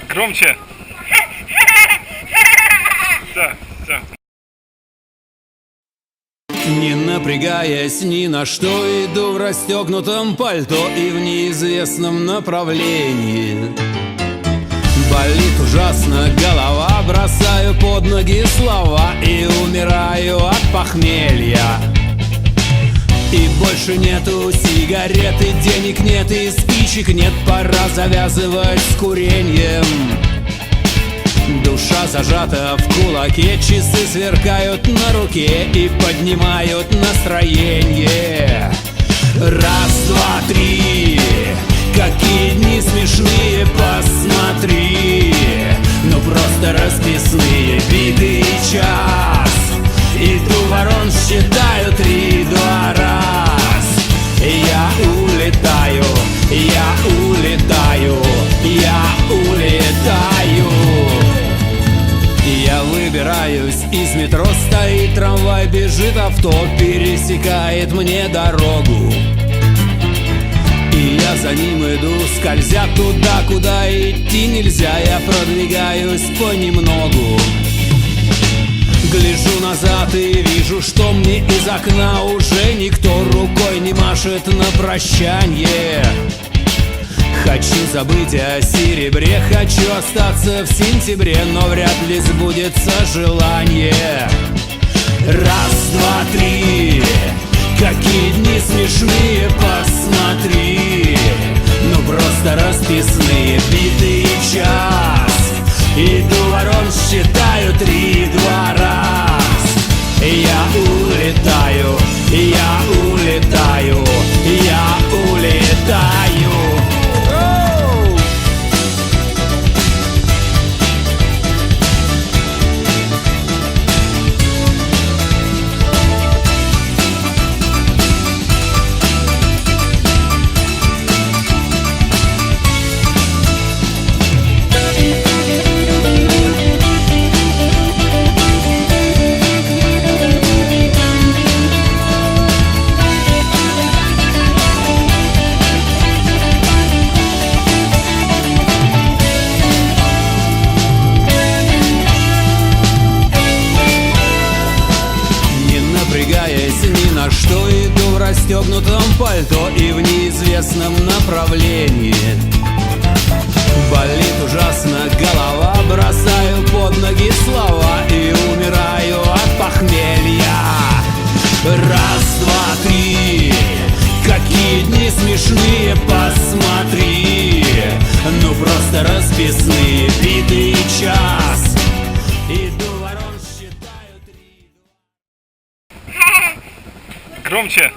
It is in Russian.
Громче. Да, да. Не напрягаясь ни на что, иду в расстегнутом пальто и в неизвестном направлении. Болит ужасно голова, бросаю под ноги слова и умираю от похмелья. И больше нету сигарет, и денег нет, и спичек нет, пора завязывать с курением. Душа зажата в кулаке, часы сверкают на руке и поднимают настроение. Раз, два, три, какие дни смешные, посмотри. Ну просто расписные, битый час. Иду ворон, считаю 3, 2, раз. Я улетаю, я улетаю, я улетаю. Я выбираюсь из метро, стоит трамвай, бежит авто, пересекает мне дорогу. И я за ним иду, скользя туда, куда идти нельзя. Я продвигаюсь понемногу. Гляжу назад и вижу, что мне из окна уже никто рукой не машет на прощанье. Хочу забыть о серебре, хочу остаться в сентябре, но вряд ли сбудется желание. Раз, два, три, какие дни смешные, посмотри. Ну просто расписные, битый час. Иду ворон, считаю 3, 2, раз. Я улетаю, я улетаю, я улетаю. Напрягаясь ни на что, иду в расстегнутом пальто и в неизвестном направлении. Болит ужасно голова, бросаю под ноги слова и умираю от похмелья. Раз, два, три, какие дни смешные, посмотри. Ну просто расписные, битый час. Иду ворон, считаю 3. Громче.